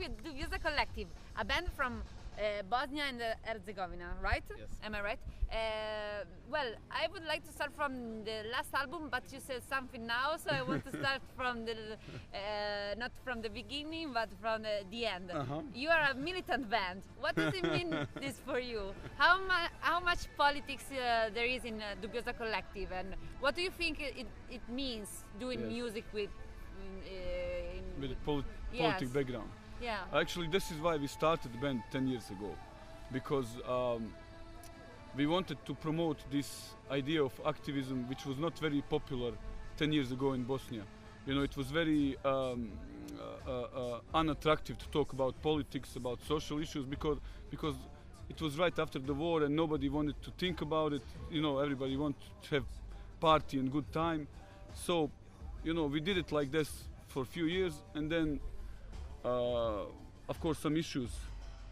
with Dubioza Kolectiv, a band from Bosnia and Herzegovina, right? Yes. Am I right? Well, I would like to start from the last album, but you said something now, so I want to start from the not from the beginning, but from the end. You are a militant band. What does it mean this for you? How much politics there is in Dubioza Kolectiv, and what do you think it means doing music with politic background? Yeah. Actually, this is why we started the band 10 years ago, because we wanted to promote this idea of activism, which was not very popular 10 years ago in Bosnia. You know, it was very unattractive to talk about politics, about social issues, because it was right after the war and nobody wanted to think about it. You know, everybody wanted to have party and good time. So, you know, we did it like this for a few years, and then of course some issues,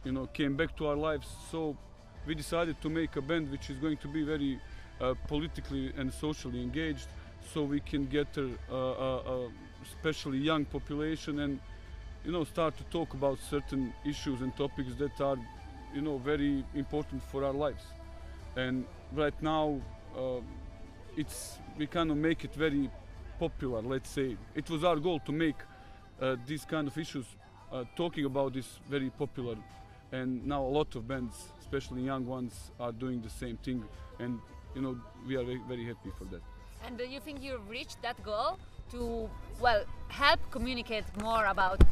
you know, came back to our lives, so we decided to make a band which is going to be very politically and socially engaged, so we can get especially young population and, you know, start to talk about certain issues and topics that are, you know, very important for our lives. And right now we kind of make it very popular, let's say. It was our goal to make these kind of issues, talking about this, very popular, and now a lot of bands, especially young ones, are doing the same thing, and, you know, we are very, very happy for that. And do you think you've reached that goal to, well, help communicate more about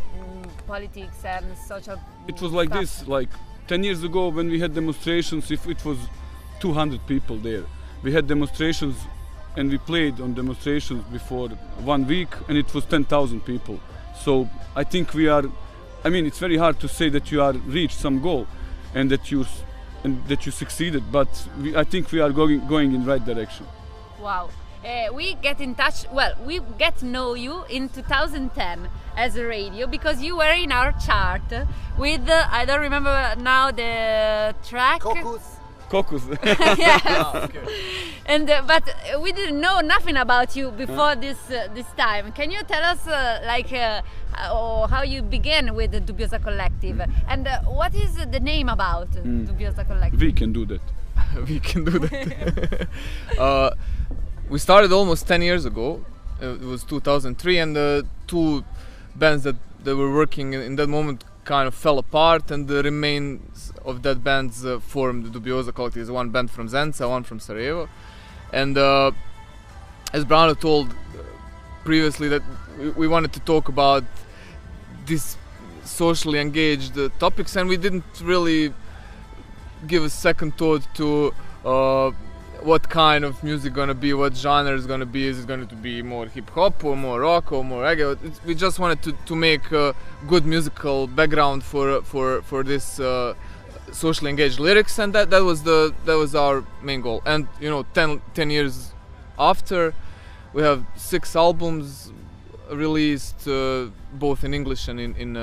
politics and social It was like stuff? this, like 10 years ago when we had demonstrations, if it was 200 people there. We had demonstrations and we played on demonstrations before 1 week and it was 10,000 people. So I think we are, I mean, it's very hard to say that you are reached some goal and that you succeeded, but I think we are going in right direction. Wow. We get in touch, well, we get to know you in 2010 as a radio because you were in our chart with, I don't remember now the track. Cocos. Yeah. Oh, okay. And but we didn't know nothing about you before this time. Can you tell us how you began with the Dubioza Kolectiv and what is the name about Dubioza Kolectiv? We can do that. We can do that. We started almost 10 years ago. It was 2003, and the two bands that were working in that moment kind of fell apart, and the remains of that bands formed the Dubioza Kolektiv. Is one band from Zenica, one from Sarajevo, and as Brano told previously, that we wanted to talk about these socially engaged topics, and we didn't really give a second thought to what kind of music gonna be, what genre is gonna be. Is it going to be more hip hop or more rock or more reggae? We just wanted to make a good musical background for this socially engaged lyrics, and that was our main goal. And you know, 10 years after, we have 6 albums released, both in English and in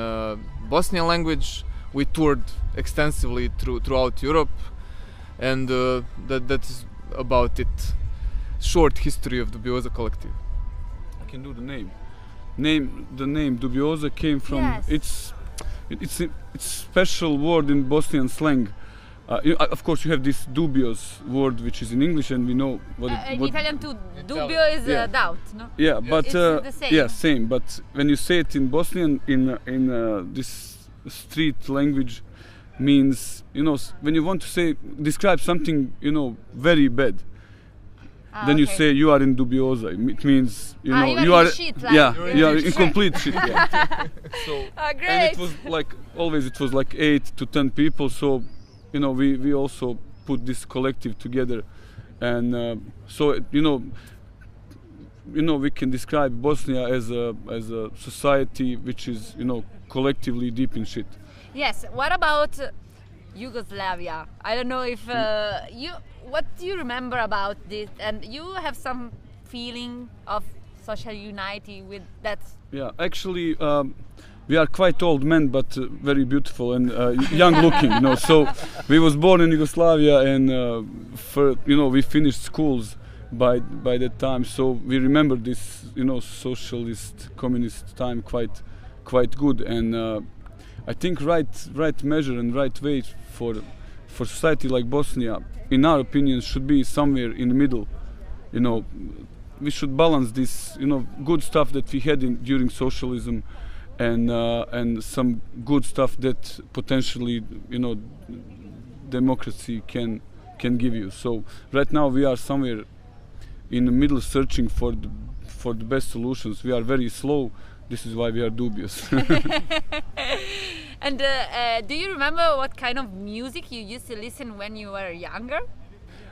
Bosnian language. We toured extensively throughout Europe, and that is about it. Short history of Dubioza Kolektiv. I can do the name. The name Dubioza came from it's a special word in Bosnian slang. Of course, you have this dubious word, which is in English, and we know what in Italian too. Dubio is doubt, no? Yeah, but it's the same. Yeah, same. But when you say it in Bosnian, in this street language, means, you know, when you want to describe something, you know, very bad, then you say you are in dubiosa. It means, you know, you are shit, like, you are in complete shit. Yeah. So great. and it was like always, it was like 8 to 10 people. So, you know, we also put this collective together, and so you know, we can describe Bosnia as a society which is, you know, collectively deep in shit. Yes. What about Yugoslavia? I don't know if what do you remember about this? And you have some feeling of social unity with that? Yeah, actually, we are quite old men, but very beautiful and young looking. You know, so we was born in Yugoslavia, and we finished schools by that time. So we remember this, you know, socialist, communist time quite good, and I think right measure and right way for society like Bosnia, in our opinion, should be somewhere in the middle. You know, we should balance this, you know, good stuff that we had during socialism, and some good stuff that potentially, you know, democracy can give you. So right now we are somewhere in the middle, searching for the best solutions. We are very slow. This is why we are dubious. And do you remember what kind of music you used to listen when you were younger?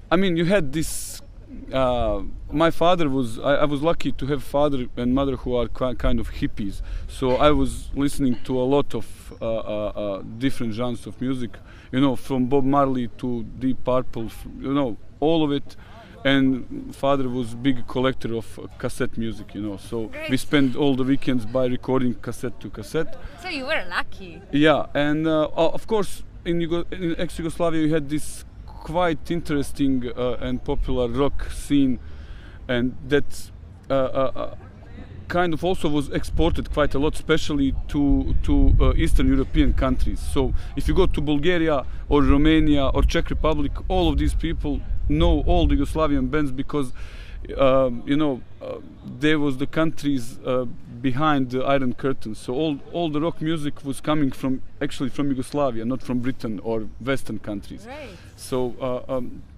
I mean, you had this. My father was. I was lucky to have father and mother who are kind of hippies. So I was listening to a lot of different genres of music. You know, from Bob Marley to Deep Purple. You know, all of it. And father was big collector of cassette music, you know. So Great. We spent all the weekends by recording cassette to cassette. So you were lucky. Yeah, and of course in ex-Yugoslavia you had this quite interesting and popular rock scene, and that kind of also was exported quite a lot, especially to Eastern European countries. So if you go to Bulgaria or Romania or Czech Republic, all of these people know all the Yugoslavian bands because you know, there was the countries behind the Iron Curtain. So all the rock music was coming actually from Yugoslavia, not from Britain or Western countries. Right. So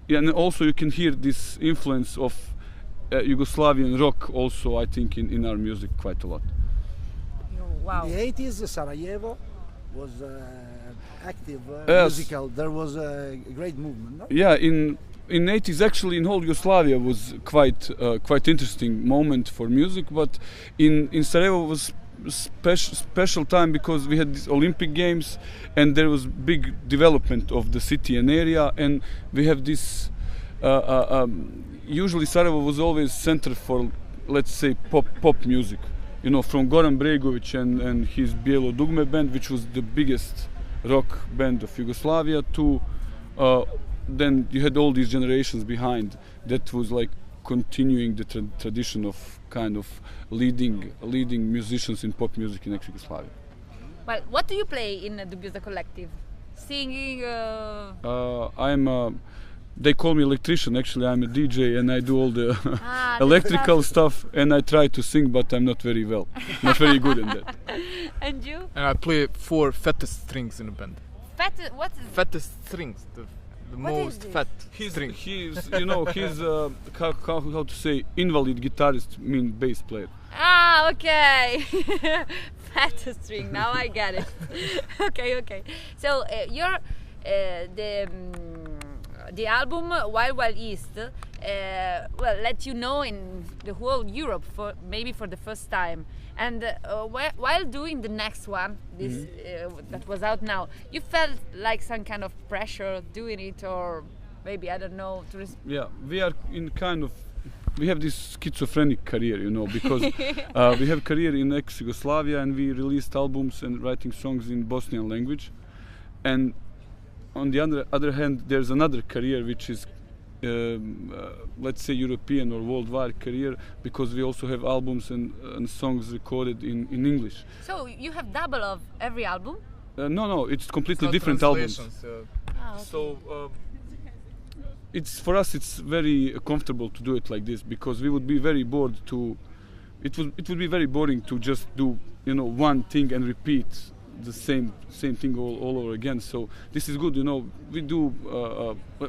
yeah, and also you can hear this influence of Yugoslavian rock also, I think, in our music quite a lot. Wow. In the 80s, Sarajevo was active, Yes. musical. There was a great movement, no? Yeah, in 80s actually in whole Yugoslavia was quite interesting moment for music, but in Sarajevo was special time because we had these Olympic Games and there was big development of the city and area, and we have this usually Sarajevo was always center for, let's say, pop music, you know, from Goran Bregović and his Bijelo Dugme band, which was the biggest rock band of Yugoslavia, to then you had all these generations behind that was like continuing the tradition of kind of leading musicians in pop music in ex-Yugoslavia. Well, what do you play in Dubioza Kolectiv? Singing? They call me electrician. Actually, I'm a DJ and I do all the Ah, electrical stuff, and I try to sing, but I'm not very not very good in that. And you? And I play 4 fattest strings in the band. What is Fattest strings, the What is most this? fat He's string. you know, he's how to say, invalid guitarist, mean bass player. Ah, okay. Fat string. Now I get it. Okay. So your the album Wild Wild East, well, let you know in the whole Europe maybe for the first time. And while doing the next one, this that was out now, you felt like some kind of pressure doing it, or maybe, I don't know. Yeah, we are we have this schizophrenic career, you know, because we have career in ex-Yugoslavia and we released albums and writing songs in Bosnian language, and on the other hand, there's another career which is let's say European or worldwide career, because we also have albums and songs recorded in English. So you have double of every album? No, it's completely It's not different albums. translations, Ah, okay. So it's for us it's very comfortable to do it like this, because we would be very bored it would be very boring to just do, you know, one thing and repeat the same thing all over again. So this is good, you know. We do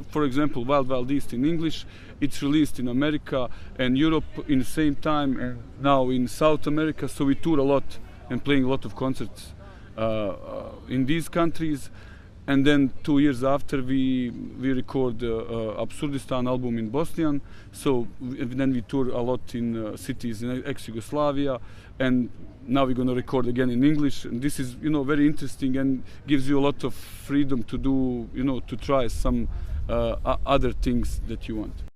for example Wild Wild East in English, it's released in America and Europe in the same time, and now in South America, so we tour a lot and playing a lot of concerts in these countries. And then 2 years after we record Apsurdistan album in Bosnian. So then we tour a lot in cities in ex-Yugoslavia, and now we're going to record again in English. And this is, you know, very interesting and gives you a lot of freedom to do, you know, to try some other things that you want.